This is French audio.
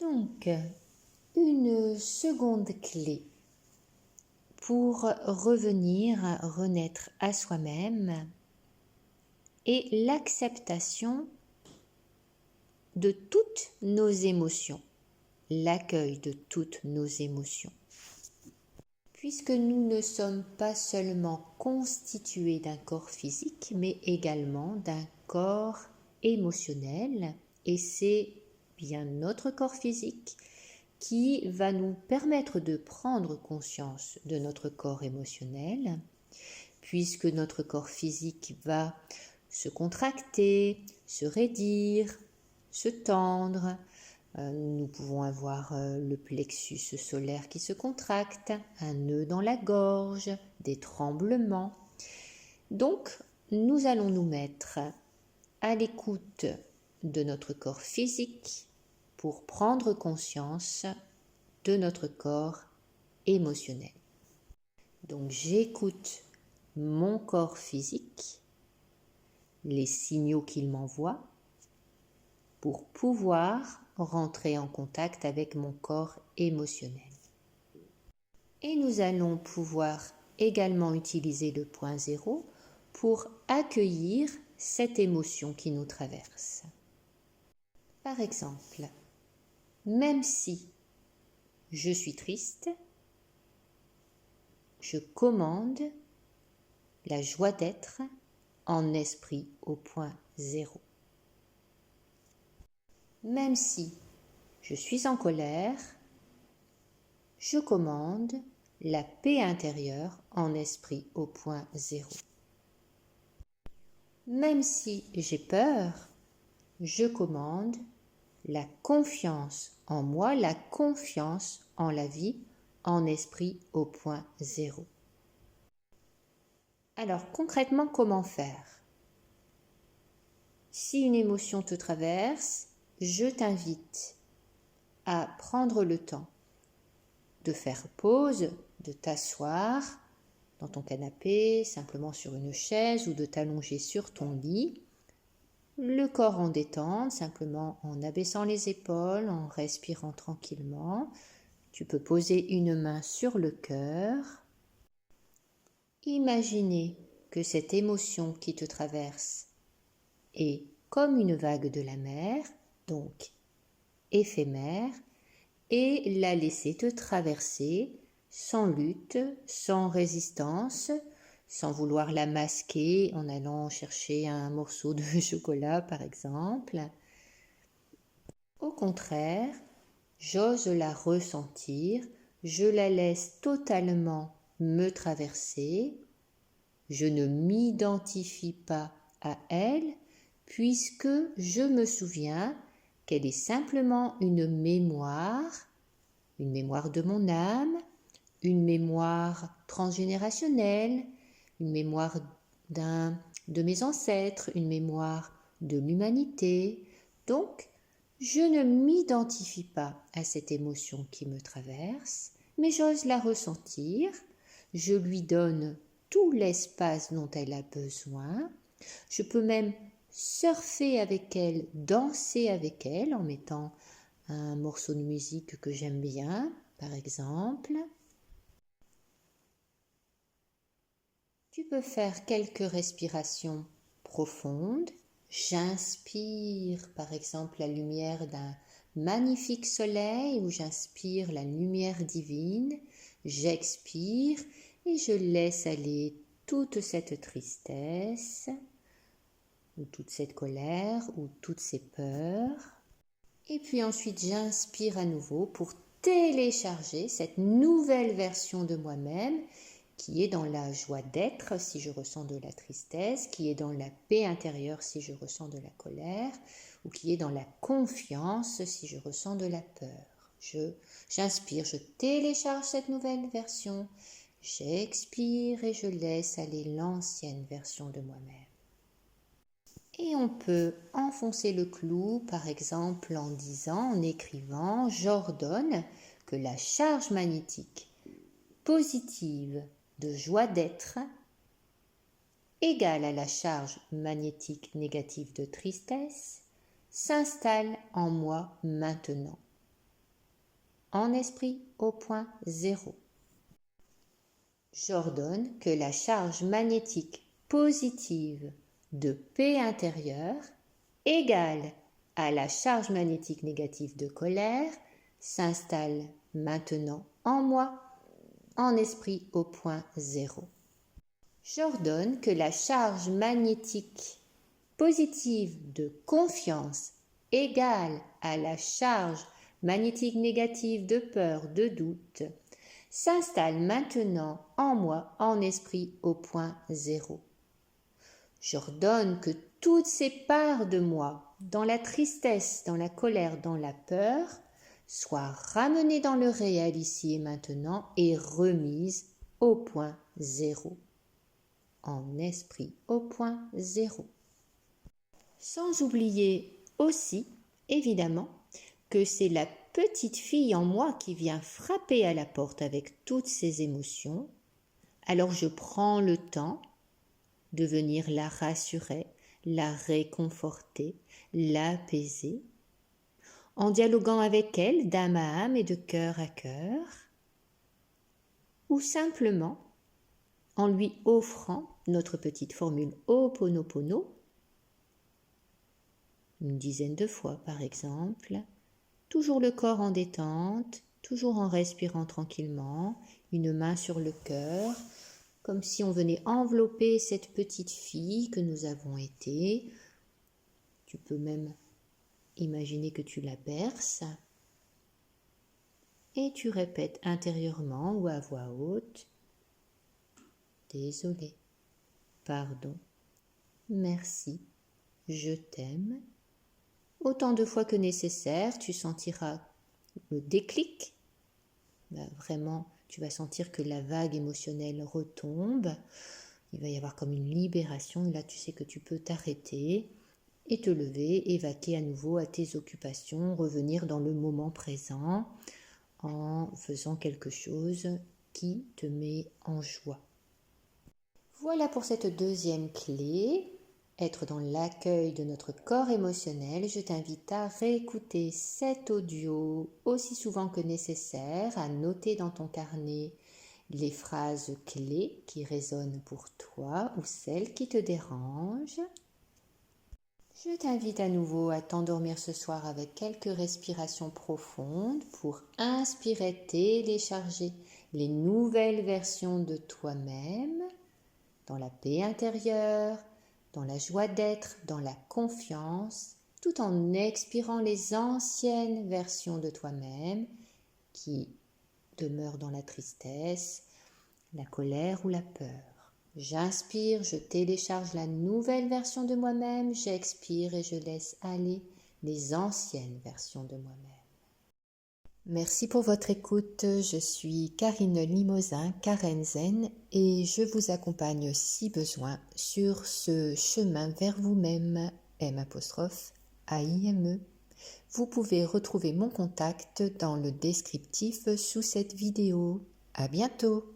Donc, une seconde clé pour revenir, renaître à soi-même est l'acceptation de toutes nos émotions, l'accueil de toutes nos émotions. Puisque nous ne sommes pas seulement constitués d'un corps physique, mais également d'un corps émotionnel, et c'est bien notre corps physique qui va nous permettre de prendre conscience de notre corps émotionnel, puisque notre corps physique va se contracter, se raidir, se tendre. Nous pouvons avoir le plexus solaire qui se contracte, un nœud dans la gorge, des tremblements. Donc, nous allons nous mettre à l'écoute de notre corps physique pour prendre conscience de notre corps émotionnel. Donc, j'écoute mon corps physique, les signaux qu'il m'envoie, pour pouvoir rentrer en contact avec mon corps émotionnel. Et nous allons pouvoir également utiliser le point zéro pour accueillir cette émotion qui nous traverse. Par exemple, même si je suis triste, je commande la joie d'être en esprit au point zéro. Même si je suis en colère, je commande la paix intérieure en esprit au point zéro. Même si j'ai peur, je commande la confiance en moi, la confiance en la vie en esprit au point zéro. Alors concrètement, comment faire? Si une émotion te traverse, je t'invite à prendre le temps de faire pause, de t'asseoir dans ton canapé, simplement sur une chaise ou de t'allonger sur ton lit, le corps en détente, simplement en abaissant les épaules, en respirant tranquillement. Tu peux poser une main sur le cœur. Imaginez que cette émotion qui te traverse est comme une vague de la mer, donc éphémère, et la laisser te traverser sans lutte, sans résistance, sans vouloir la masquer en allant chercher un morceau de chocolat par exemple. Au contraire, j'ose la ressentir, je la laisse totalement me traverser, je ne m'identifie pas à elle puisque je me souviens qu'elle est simplement une mémoire de mon âme, une mémoire transgénérationnelle, une mémoire de mes ancêtres, une mémoire de l'humanité. Donc, je ne m'identifie pas à cette émotion qui me traverse, mais j'ose la ressentir, je lui donne tout l'espace dont elle a besoin, je peux même surfer avec elle, danser avec elle en mettant un morceau de musique que j'aime bien, par exemple. Tu peux faire quelques respirations profondes. J'inspire, par exemple, la lumière d'un magnifique soleil ou j'inspire la lumière divine. J'expire et je laisse aller toute cette tristesse ou toute cette colère ou toutes ces peurs. Et puis ensuite, j'inspire à nouveau pour télécharger cette nouvelle version de moi-même qui est dans la joie d'être si je ressens de la tristesse, qui est dans la paix intérieure si je ressens de la colère, ou qui est dans la confiance si je ressens de la peur. J'inspire, je télécharge cette nouvelle version, j'expire et je laisse aller l'ancienne version de moi-même. Et on peut enfoncer le clou, par exemple en disant, en écrivant, j'ordonne que la charge magnétique positive de joie d'être égale à la charge magnétique négative de tristesse s'installe en moi maintenant. en esprit au point 0. J'ordonne que la charge magnétique positive de P intérieur égale à la charge magnétique négative de colère s'installe maintenant en moi, en esprit au point 0. J'ordonne que la charge magnétique positive de confiance égale à la charge magnétique négative de peur, de doute, s'installe maintenant en moi, en esprit au point 0. J'ordonne que toutes ces parts de moi, dans la tristesse, dans la colère, dans la peur, soient ramenées dans le réel ici et maintenant et remises au point 0. En esprit au point 0. Sans oublier aussi, évidemment, que c'est la petite fille en moi qui vient frapper à la porte avec toutes ses émotions. Alors je prends le temps de venir la rassurer, la réconforter, l'apaiser, en dialoguant avec elle d'âme à âme et de cœur à cœur, ou simplement en lui offrant notre petite formule Ho'oponopono, une dizaine de fois par exemple, toujours le corps en détente, toujours en respirant tranquillement, une main sur le cœur, comme si on venait envelopper cette petite fille que nous avons été. Tu peux même imaginer que tu la berces et tu répètes intérieurement ou à voix haute: désolé, pardon, merci, je t'aime. Autant de fois que nécessaire, tu sentiras le déclic. Vraiment, tu vas sentir que la vague émotionnelle retombe. Il va y avoir comme une libération. Et là, tu sais que tu peux t'arrêter et te lever, et vaquer à nouveau à tes occupations, revenir dans le moment présent en faisant quelque chose qui te met en joie. Voilà pour cette deuxième clé. Être dans l'accueil de notre corps émotionnel. Je t'invite à réécouter cet audio aussi souvent que nécessaire, à noter dans ton carnet les phrases clés qui résonnent pour toi ou celles qui te dérangent. Je t'invite à nouveau à t'endormir ce soir avec quelques respirations profondes pour inspirer, télécharger les nouvelles versions de toi-même dans la paix intérieure, dans la joie d'être, dans la confiance, tout en expirant les anciennes versions de toi-même qui demeurent dans la tristesse, la colère ou la peur. J'inspire, je télécharge la nouvelle version de moi-même, j'expire et je laisse aller les anciennes versions de moi-même. Merci pour votre écoute, je suis Karine Limousin, Karen Zen, et je vous accompagne si besoin sur ce chemin vers vous-même, M''AIME. Vous pouvez retrouver mon contact dans le descriptif sous cette vidéo. À bientôt!